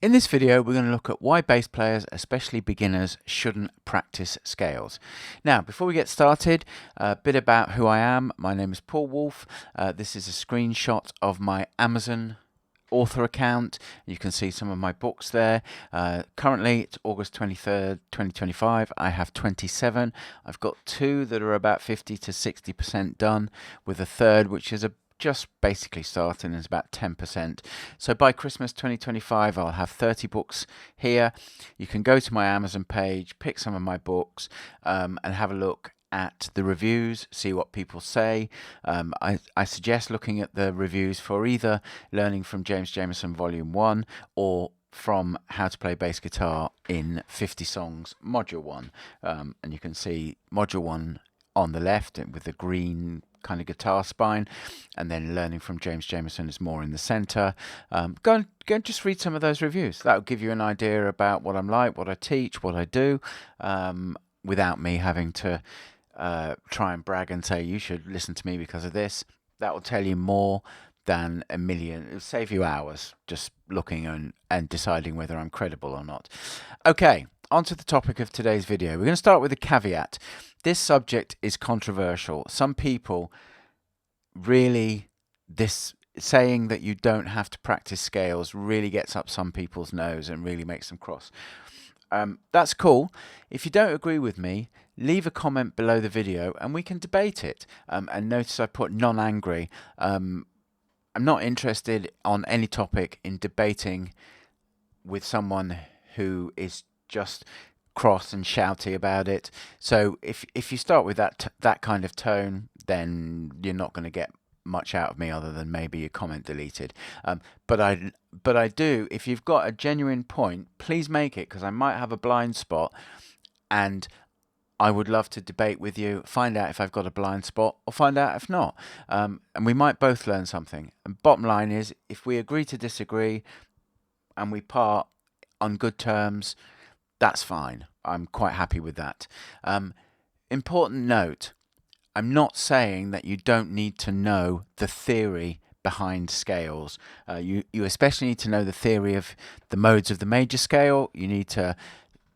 In this video, we're going to look at why bass players, especially beginners, shouldn't practice scales. Now, before we get started, a bit about who I am. My name is Paul Wolf. This is a screenshot of my Amazon author account. You can see some of my books there. Currently, it's August 23rd, 2025. I have 27. I've got 2 that are about 50 to 60% done, with a third which is just basically starting, is about 10%. So by Christmas 2025, I'll have 30 books here. You can go to my Amazon page, pick some of my books, and have a look at the reviews, see what people say. I suggest looking at the reviews for either Learning from James Jamerson Volume 1 or from How to Play Bass Guitar in 50 Songs Module 1. And you can see Module 1 on the left with the green kind of guitar spine, and then Learning from James Jamerson is more in the center. Go and just read some of those reviews. That will give you an idea about what I'm like, what I teach, what I do, without me having to try and brag and say you should listen to me because of this. That will tell you more than a million. It'll save you hours just looking and deciding whether I'm credible or not. Okay, on to the topic of today's video. We're going to start with a caveat. This subject is controversial. Some people really, this saying that you don't have to practice scales really gets up some people's nose and really makes them cross. That's cool. If you don't agree with me, leave a comment below the video and we can debate it. And notice I put non-angry. I'm not interested on any topic in debating with someone who is just cross and shouty about it. So if you start with that kind of tone, then you're not going to get much out of me other than maybe a comment deleted. But I do, if you've got a genuine point, please make it, because I might have a blind spot and I would love to debate with you, find out if I've got a blind spot or find out if not. And we might both learn something. And bottom line is, if we agree to disagree and we part on good terms, that's fine. I'm quite happy with that. Important note, I'm not saying that you don't need to know the theory behind scales. You especially need to know the theory of the modes of the major scale. You need to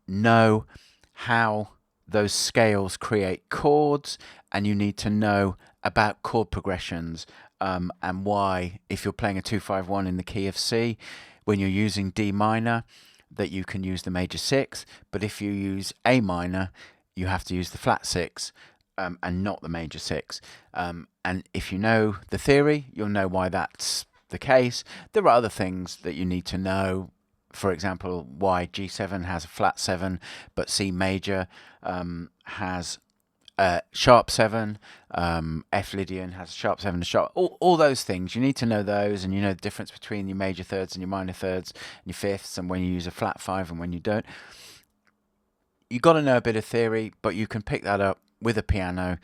know how those scales create chords, and you need to know about chord progressions, and why, if you're playing a 2-5-1 in the key of C, when you're using D minor, that you can use the major 6, but if you use A minor, you have to use the flat 6, and not the major 6. And if you know the theory, you'll know why that's the case. There are other things that you need to know. For example, why G7 has a flat 7, but C major has sharp 7, F Lydian has sharp 7 and sharp. All those things, you need to know those, and you know the difference between your major thirds and your minor thirds and your fifths, and when you use a flat 5 and when you don't. You've got to know a bit of theory, but you can pick that up with a piano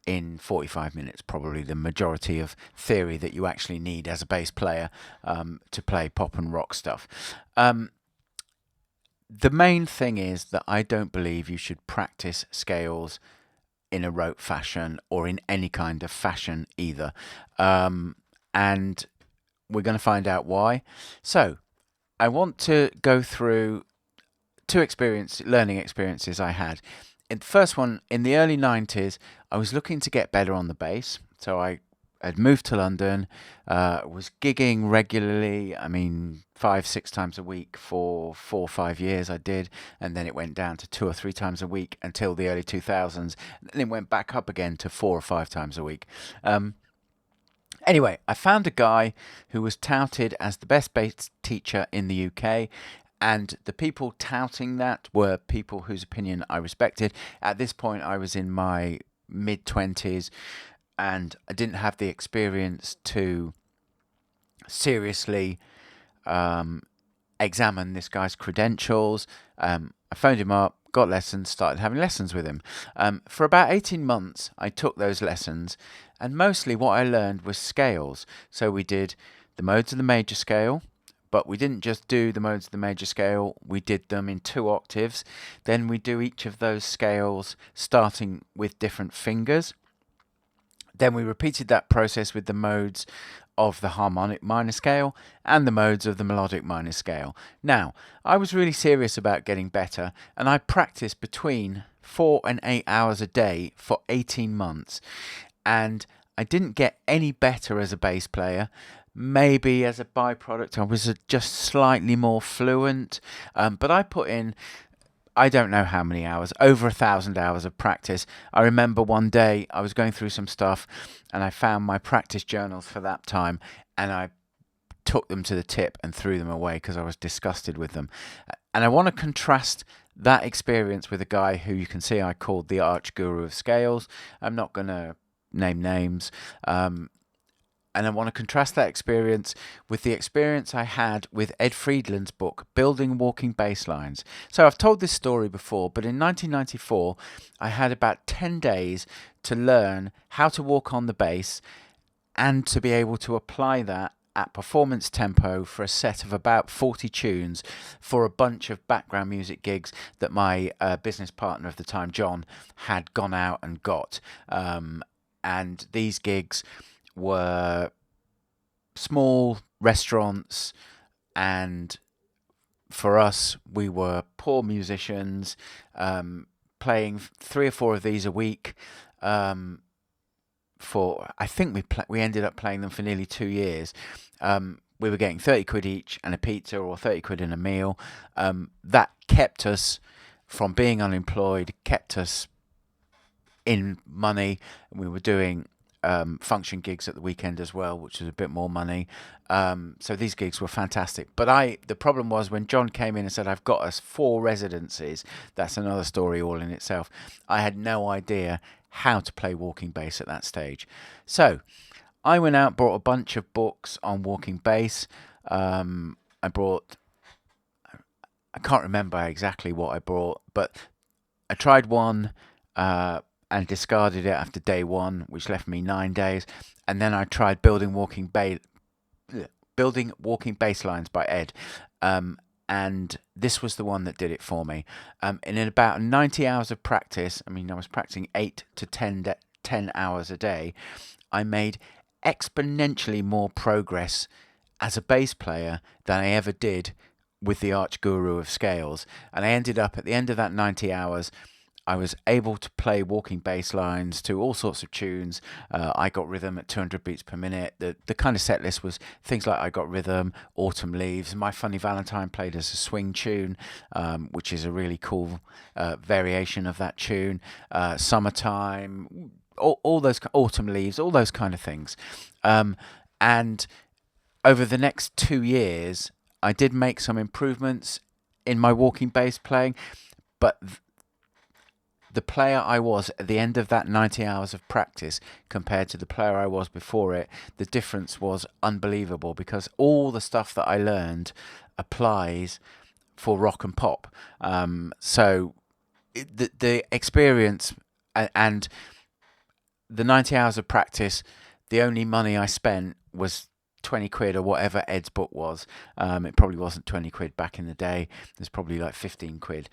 in 45 minutes, probably the majority of theory that you actually need as a bass player to play pop and rock stuff. The main thing is that I don't believe you should practice scales in a rote fashion or in any kind of fashion either. And we're going to find out why. So I want to go through 2 learning experiences I had. In the first one, in the early 90s, I was looking to get better on the bass. So I had moved to London, was gigging regularly. I mean, 5-6 times a week for 4 or 5 years I did, and then it went down to 2 or 3 times a week until the early 2000s, and then it went back up again to 4 or 5 times a week. Anyway, I found a guy who was touted as the best bass teacher in the UK, and the people touting that were people whose opinion I respected. At this point, I was in my mid-20s, and I didn't have the experience to seriously examine this guy's credentials. I phoned him up, got lessons, started having lessons with him. For about 18 months, I took those lessons, and mostly what I learned was scales. So we did the modes of the major scale, but we didn't just do the modes of the major scale, we did them in 2 octaves. Then we do each of those scales starting with different fingers. Then we repeated that process with the modes of the harmonic minor scale and the modes of the melodic minor scale. Now, I was really serious about getting better, and I practiced between 4 and 8 hours a day for 18 months. And I didn't get any better as a bass player. Maybe as a byproduct, I was just slightly more fluent. But I put in, I don't know how many hours, over 1,000 hours of practice. I remember one day I was going through some stuff and I found my practice journals for that time, and I took them to the tip and threw them away because I was disgusted with them. And I want to contrast that experience with a guy who you can see I called the arch guru of scales. I'm not going to name names. And I want to contrast that experience with the experience I had with Ed Friedland's book, Building Walking Bass Lines. So I've told this story before, but in 1994, I had about 10 days to learn how to walk on the bass and to be able to apply that at performance tempo for a set of about 40 tunes for a bunch of background music gigs that my business partner of the time, John, had gone out and got. And these gigs were small restaurants, and for us, we were poor musicians, playing 3 or 4 of these a week. For I think we ended up playing them for nearly 2 years. We were getting 30 quid each and a pizza, or 30 quid and a meal. That kept us from being unemployed, kept us in money. We were doing function gigs at the weekend as well, which was a bit more money. So these gigs were fantastic. But the problem was when John came in and said, I've got us 4 residencies, that's another story all in itself. I had no idea how to play walking bass at that stage. So I went out, bought a bunch of books on walking bass. I can't remember exactly what I brought, but I tried one and discarded it after day 1, which left me 9 days. And then I tried Building Walking Bass Lines by Ed. And this was the one that did it for me. And in about 90 hours of practice, I was practicing 8 to 10 hours a day, I made exponentially more progress as a bass player than I ever did with the arch guru of scales. And I ended up, at the end of that 90 hours, I was able to play walking bass lines to all sorts of tunes. I Got Rhythm at 200 beats per minute. The kind of set list was things like I Got Rhythm, Autumn Leaves. My Funny Valentine played as a swing tune, which is a really cool variation of that tune. Summertime, all those, Autumn Leaves, all those kind of things. And over the next 2 years, I did make some improvements in my walking bass playing, but the player I was at the end of that 90 hours of practice compared to the player I was before it, the difference was unbelievable, because all the stuff that I learned applies for rock and pop. So the experience and the 90 hours of practice, the only money I spent was 20 quid or whatever Ed's book was. It probably wasn't 20 quid back in the day. There's probably like 15 quid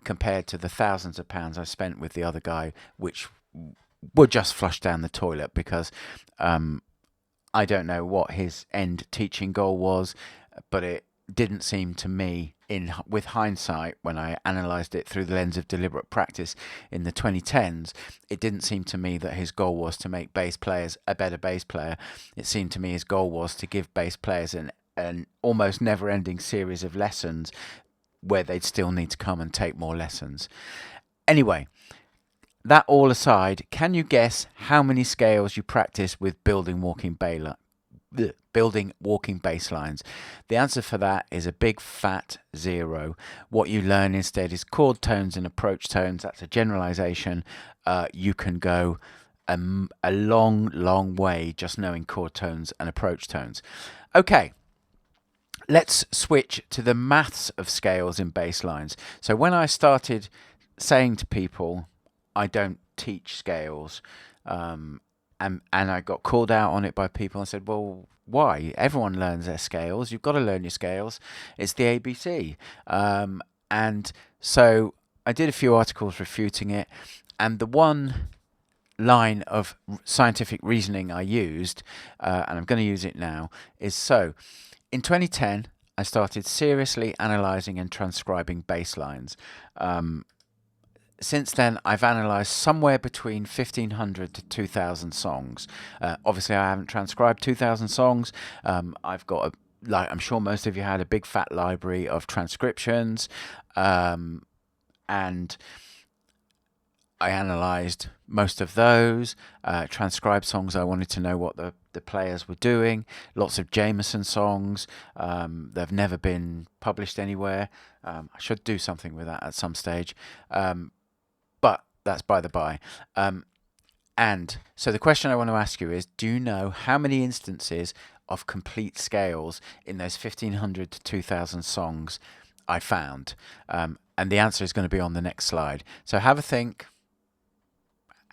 compared to the thousands of pounds I spent with the other guy, which were just flushed down the toilet because I don't know what his end teaching goal was, but it didn't seem to me, with hindsight, when I analysed it through the lens of deliberate practice in the 2010s, it didn't seem to me that his goal was to make bass players a better bass player. It seemed to me his goal was to give bass players an almost never-ending series of lessons where they'd still need to come and take more lessons. Anyway, that all aside, can you guess how many scales you practice with building walking bass lines? The answer for that is a big fat 0. What you learn instead is chord tones and approach tones. That's a generalization. You can go a long way just knowing chord tones and approach tones. Okay, let's switch to the maths of scales in bass lines. So when I started saying to people, I don't teach scales, and I got called out on it by people and said, well, why? Everyone learns their scales. You've got to learn your scales. It's the ABC. And so I did a few articles refuting it. And the one line of scientific reasoning I used, and I'm going to use it now, is so in 2010 I started seriously analysing and transcribing bass lines. Since then, I've analysed somewhere between 1,500 to 2,000 songs. Obviously, I haven't transcribed 2,000 songs. I've got, like I'm sure most of you had, a big fat library of transcriptions, and I analysed most of those, transcribed songs I wanted to know what the players were doing, lots of Jameson songs. They've never been published anywhere. I should do something with that at some stage. But that's by the by. And so the question I want to ask you is, do you know how many instances of complete scales in those 1,500 to 2,000 songs I found? And the answer is going to be on the next slide. So have a think.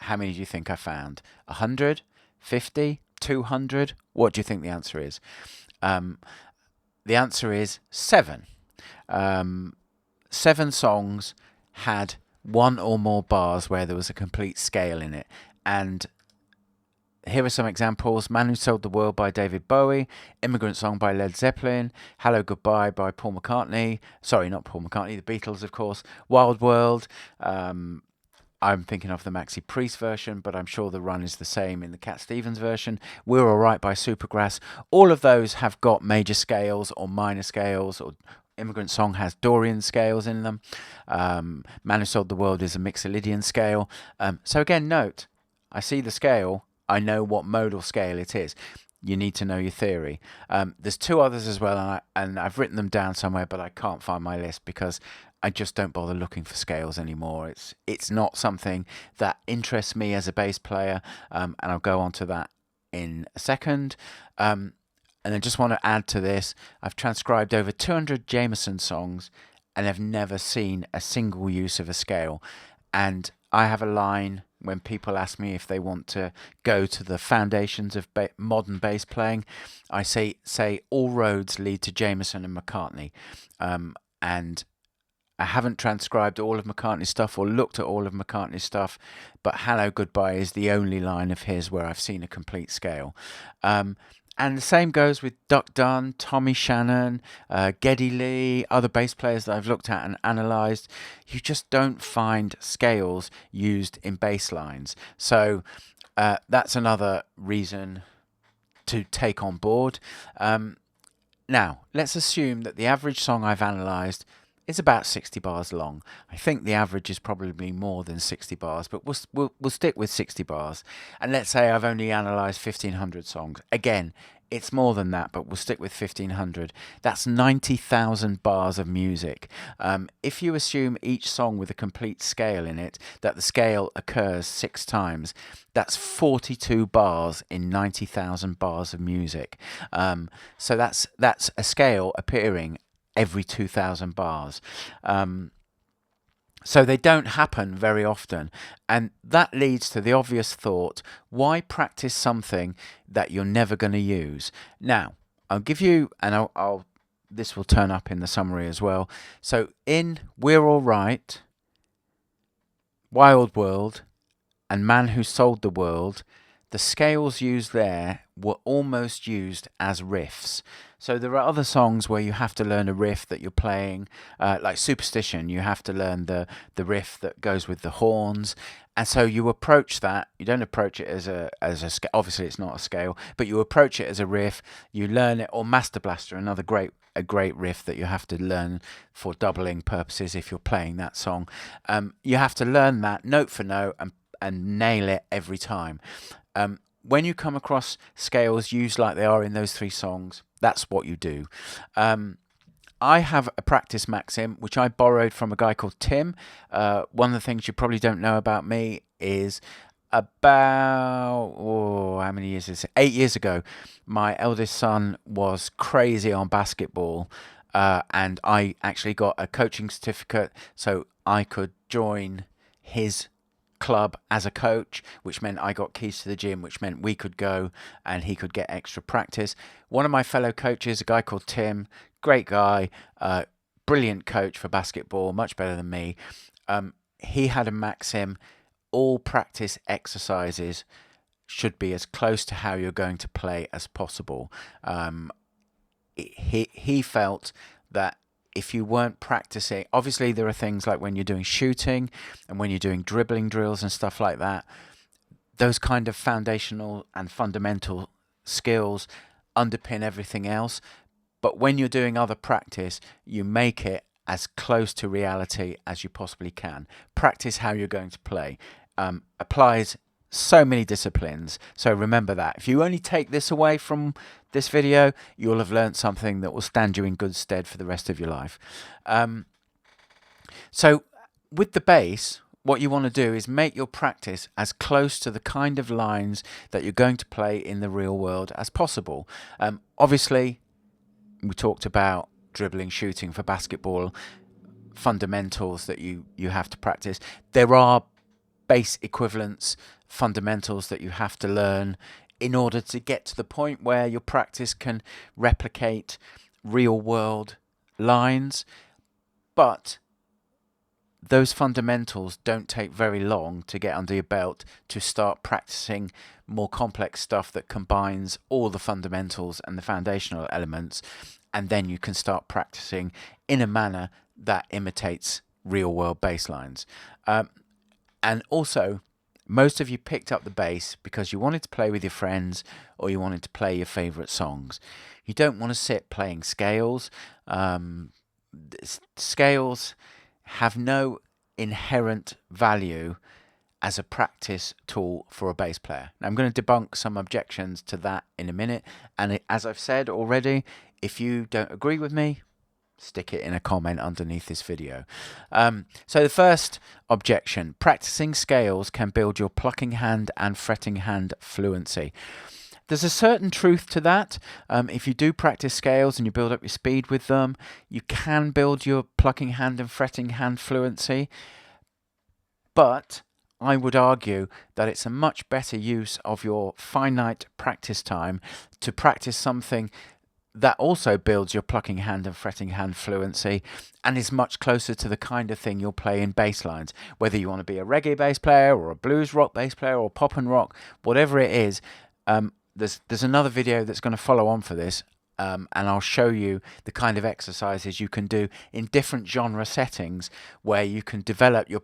How many do you think I found? 100? 50? 200? What do you think the answer is? The answer is 7. 7 songs had one or more bars where there was a complete scale in it. And here are some examples: Man Who Sold the World by David Bowie, Immigrant Song by Led Zeppelin, Hello Goodbye by Paul McCartney. Sorry, not Paul McCartney, the Beatles, of course. Wild World. I'm thinking of the Maxi Priest version, but I'm sure the run is the same in the Cat Stevens version. We're Alright by Supergrass. All of those have got major scales or minor scales, or Immigrant Song has Dorian scales in them. Man Who Sold the World is a Mixolydian scale. So again, note, I see the scale, I know what modal scale it is. You need to know your theory. There's 2 others as well, and I've written them down somewhere, but I can't find my list because I just don't bother looking for scales anymore. It's not something that interests me as a bass player, and I'll go on to that in a second. And I just want to add to this, I've transcribed over 200 Jameson songs and I've never seen a single use of a scale. And I have a line when people ask me if they want to go to the foundations of modern bass playing. I say all roads lead to Jameson and McCartney. And I haven't transcribed all of McCartney's stuff or looked at all of McCartney's stuff, but Hello Goodbye is the only line of his where I've seen a complete scale. And the same goes with Duck Dunn, Tommy Shannon, Geddy Lee, other bass players that I've looked at and analysed. You just don't find scales used in bass lines. So that's another reason to take on board. Now, let's assume that the average song I've analysed is about 60 bars long. I think the average is probably more than 60 bars, but we'll stick with 60 bars. And let's say I've only analysed 1,500 songs. Again, it's more than that, but we'll stick with 1,500. That's 90,000 bars of music. If you assume each song with a complete scale in it, that the scale occurs 6 times, that's 42 bars in 90,000 bars of music. So that's a scale appearing every 2,000 bars. So they don't happen very often, and that leads to the obvious thought: why practice something that you're never going to use? Now, I'll give you, and I'll this will turn up in the summary as well. So in We're Alright, Wild World, and Man Who Sold the World, the scales used there were almost used as riffs. So there are other songs where you have to learn a riff that you're playing, like Superstition. You have to learn the riff that goes with the horns, and so you approach that. You don't approach it as a scale. Obviously, it's not a scale, but you approach it as a riff. You learn it, or Master Blaster, another great riff that you have to learn for doubling purposes if you're playing that song. You have to learn that note for note and nail it every time. When you come across scales used like they are in those 3 songs, that's what you do. I have a practice maxim which I borrowed from a guy called Tim. One of the things you probably don't know about me is about, how many years is it? 8 years ago, my eldest son was crazy on basketball, and I actually got a coaching certificate so I could join his club as a coach, which meant I got keys to the gym, which meant we could go and he could get extra practice. One of my fellow coaches, a guy called Tim, great guy, brilliant coach for basketball, much better than me. He had a maxim: all practice exercises should be as close to how you're going to play as possible. He felt that if you weren't practicing, obviously there are things like when you're doing shooting and when you're doing dribbling drills and stuff like that, those kind of foundational and fundamental skills underpin everything else. But when you're doing other practice, you make it as close to reality as you possibly can. Practice how you're going to play. Applies so many disciplines. So remember that. If you only take this away from this video, you'll have learned something that will stand you in good stead for the rest of your life. So with the bass, what you want to do is make your practice as close to the kind of lines that you're going to play in the real world as possible. Obviously, we talked about dribbling, shooting for basketball, fundamentals that you have to practice. There are bass equivalents, fundamentals that you have to learn in order to get to the point where your practice can replicate real world lines. But those fundamentals don't take very long to get under your belt to start practicing more complex stuff that combines all the fundamentals and the foundational elements, and then you can start practicing in a manner that imitates real world bass lines. And also, most of you picked up the bass because you wanted to play with your friends or you wanted to play your favourite songs. You don't want to sit playing scales. Scales have no inherent value as a practice tool for a bass player. Now, I'm going to debunk some objections to that in a minute. And as I've said already, if you don't agree with me, stick it in a comment underneath this video. So the first objection: practicing scales can build your plucking hand and fretting hand fluency. There's a certain truth to that. If you do practice scales and you build up your speed with them, you can build your plucking hand and fretting hand fluency. But I would argue that it's a much better use of your finite practice time to practice something that also builds your plucking hand and fretting hand fluency and is much closer to the kind of thing you'll play in bass lines. Whether you want to be a reggae bass player or a blues rock bass player or pop and rock, whatever it is, there's another video that's going to follow on for this, and I'll show you the kind of exercises you can do in different genre settings where you can develop your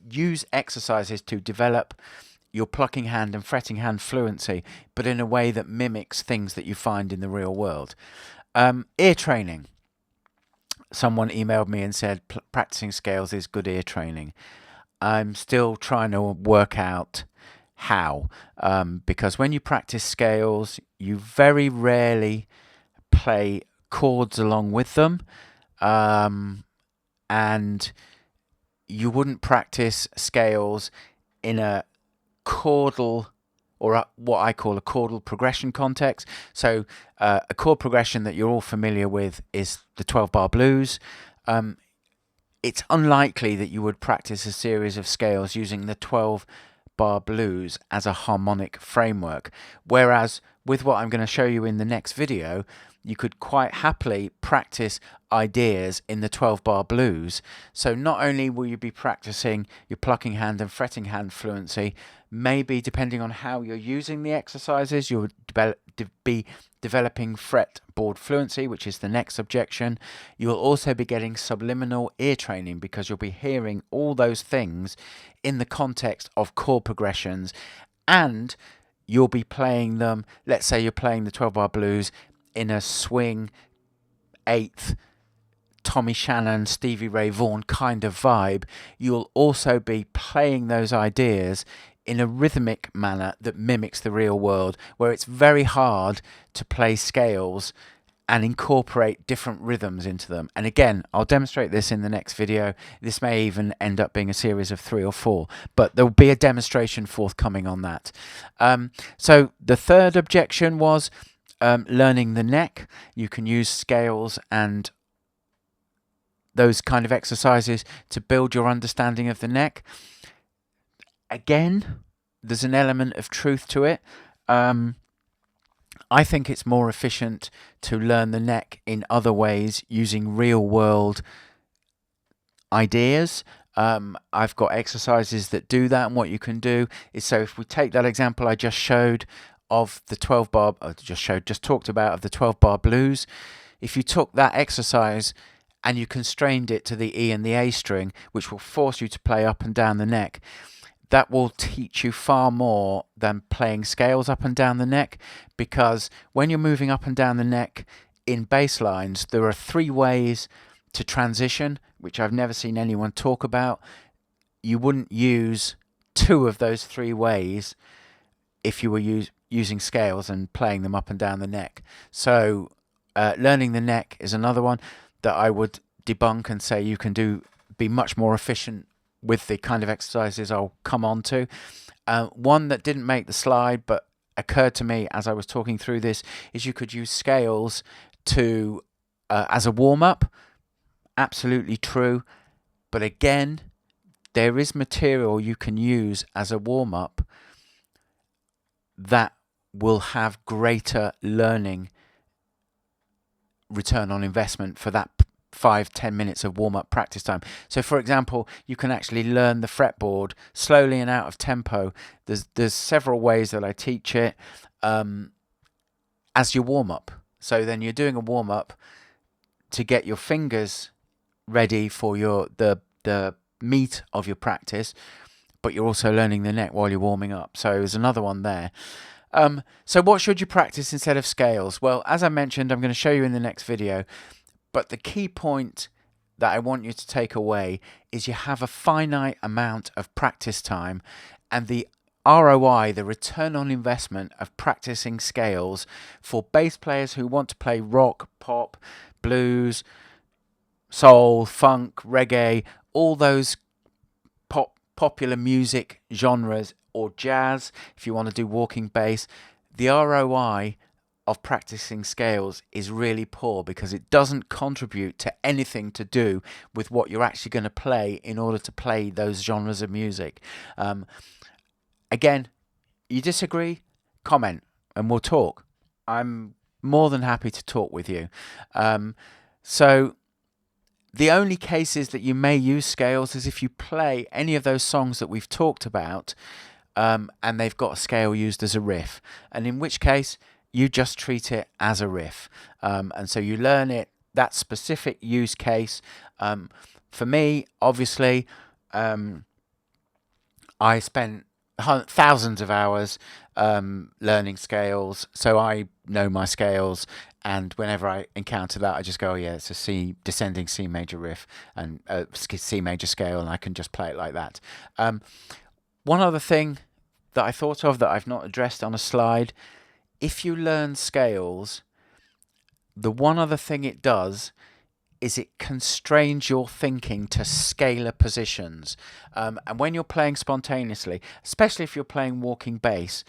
use exercises to develop your plucking hand and fretting hand fluency, but in a way that mimics things that you find in the real world. Ear training. Someone emailed me and said practicing scales is good ear training. I'm still trying to work out how, because when you practice scales, you very rarely play chords along with them, and you wouldn't practice scales in a chordal or what I call a chordal progression context. So a chord progression that you're all familiar with is the 12-bar blues. It's unlikely that you would practice a series of scales using the 12-bar blues as a harmonic framework, whereas with what I'm going to show you in the next video, you could quite happily practice ideas in the 12-bar blues. So not only will you be practicing your plucking hand and fretting hand fluency, maybe depending on how you're using the exercises, you'll be developing fretboard fluency, which is the next objection. You'll also be getting subliminal ear training because you'll be hearing all those things in the context of chord progressions, and you'll be playing them. Let's say you're playing the 12-bar blues in a swing, eighth, Tommy Shannon, Stevie Ray Vaughan kind of vibe. You'll also be playing those ideas in a rhythmic manner that mimics the real world, where it's very hard to play scales and incorporate different rhythms into them. And again, I'll demonstrate this in the next video. This may even end up being a series of 3 or 4, but there'll be a demonstration forthcoming on that. So the third objection was learning the neck. You can use scales and those kind of exercises to build your understanding of the neck. Again, there's an element of truth to it. I think it's more efficient to learn the neck in other ways using real world ideas. I've got exercises that do that, and what you can do is, so if we take that example I just showed of the 12 bar, just talked about of the 12 bar blues, if you took that exercise and you constrained it to the E and the A string, which will force you to play up and down the neck, that will teach you far more than playing scales up and down the neck, because when you're moving up and down the neck in bass lines, there are 3 ways to transition, which I've never seen anyone talk about. You wouldn't use 2 of those 3 ways if you were using scales and playing them up and down the neck. So learning the neck is another one that I would debunk and say you can be much more efficient with the kind of exercises I'll come on to. One that didn't make the slide but occurred to me as I was talking through this is you could use scales to as a warm-up. Absolutely true. But again, there is material you can use as a warm-up that will have greater learning return on investment for that 5-10 minutes of warm-up practice time. So for example, you can actually learn the fretboard slowly and out of tempo. There's several ways that I teach it as your warm-up. So then you're doing a warm-up to get your fingers ready for the meat of your practice, but you're also learning the neck while you're warming up. So there's another one there. So what should you practice instead of scales? Well, as I mentioned, I'm going to show you in the next video, but the key point that I want you to take away is you have a finite amount of practice time, and the ROI, the return on investment of practicing scales for bass players who want to play rock, pop, blues, soul, funk, reggae, all those popular music genres, or jazz, if you want to do walking bass, the ROI of practicing scales is really poor because it doesn't contribute to anything to do with what you're actually going to play in order to play those genres of music. Again, you disagree? Comment and we'll talk. I'm more than happy to talk with you. So the only cases that you may use scales is if you play any of those songs that we've talked about and they've got a scale used as a riff, and in which case you just treat it as a riff, and so you learn it, that specific use case. For me, obviously, I spent thousands of hours learning scales, so I know my scales, and whenever I encounter that, I just go, oh yeah, it's a descending C major riff and C major scale, and I can just play it like that. One other thing that I thought of that I've not addressed on a slide: if you learn scales, the one other thing it does is it constrains your thinking to scalar positions. And when you're playing spontaneously, especially if you're playing walking bass,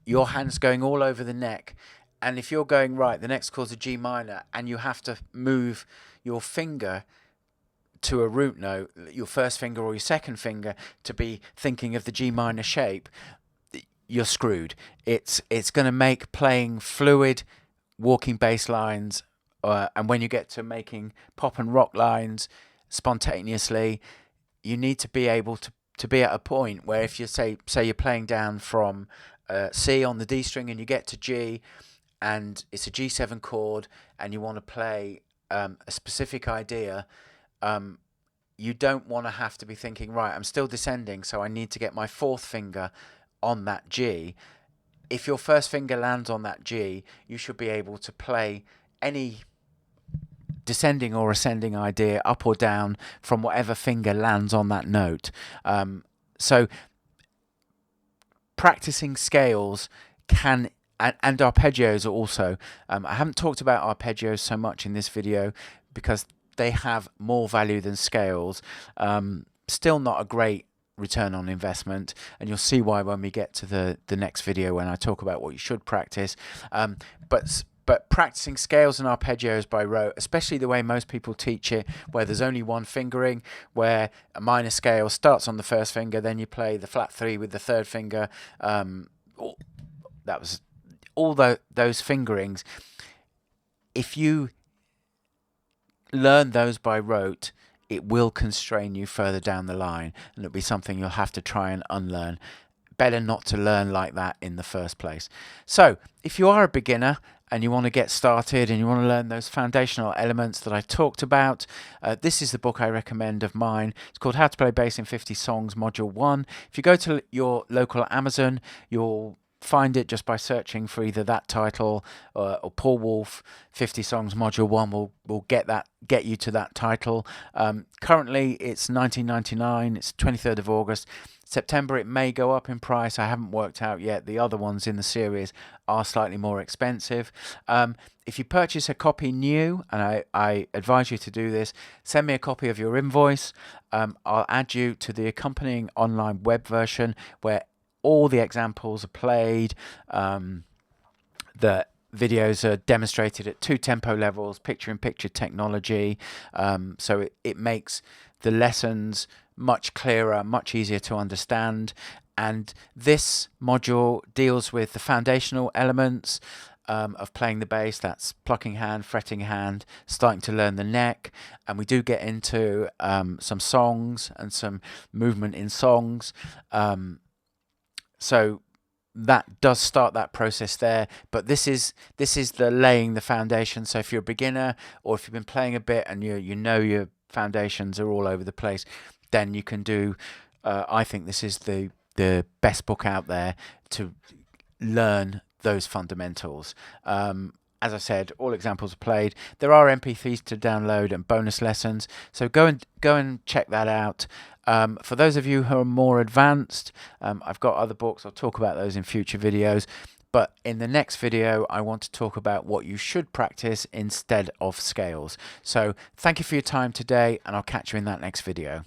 your hand's going all over the neck. And if you're going, right, the next chord's a G minor, and you have to move your finger to a root note, your first finger or your second finger, to be thinking of the G minor shape, you're screwed. It's going to make playing fluid walking bass lines, and when you get to making pop and rock lines spontaneously, you need to be able to be at a point where if you say you're playing down from C on the D string and you get to G and it's a G7 chord and you want to play a specific idea, you don't want to have to be thinking, right, I'm still descending, so I need to get my fourth finger on that G. If your first finger lands on that G, you should be able to play any descending or ascending idea up or down from whatever finger lands on that note. So practicing scales can, and arpeggios are also, I haven't talked about arpeggios so much in this video because they have more value than scales. Still not a great return on investment, and you'll see why when we get to the next video when I talk about what you should practice. But practicing scales and arpeggios by rote, especially the way most people teach it, where there's only one fingering, where a minor scale starts on the first finger, then you play the flat 3 with the third finger, that was all those fingerings. If you learn those by rote, it will constrain you further down the line, and it'll be something you'll have to try and unlearn. Better not to learn like that in the first place. So if you are a beginner and you want to get started and you want to learn those foundational elements that I talked about, this is the book I recommend of mine. It's called How to Play Bass in 50 Songs, Module 1. If you go to your local Amazon, you'll find it just by searching for either that title or Paul Wolf 50 Songs Module 1 will get you to that title. Currently it's $19.99. It's 23rd of August. September it may go up in price. I haven't worked out yet. The other ones in the series are slightly more expensive. If you purchase a copy new, and I advise you to do this, send me a copy of your invoice. I'll add you to the accompanying online web version where all the examples are played. The videos are demonstrated at 2 tempo levels, picture-in-picture technology. So it makes the lessons much clearer, much easier to understand. And this module deals with the foundational elements of playing the bass. That's plucking hand, fretting hand, starting to learn the neck. And we do get into some songs and some movement in songs. So that does start that process there, but this is the laying the foundation. So if you're a beginner, or if you've been playing a bit and you know your foundations are all over the place, then you can do I think this is the best book out there to learn those fundamentals. As I said, all examples are played. There are MP3s to download and bonus lessons, so go and check that out. For those of you who are more advanced, I've got other books. I'll talk about those in future videos. But in the next video, I want to talk about what you should practice instead of scales. So thank you for your time today, and I'll catch you in that next video.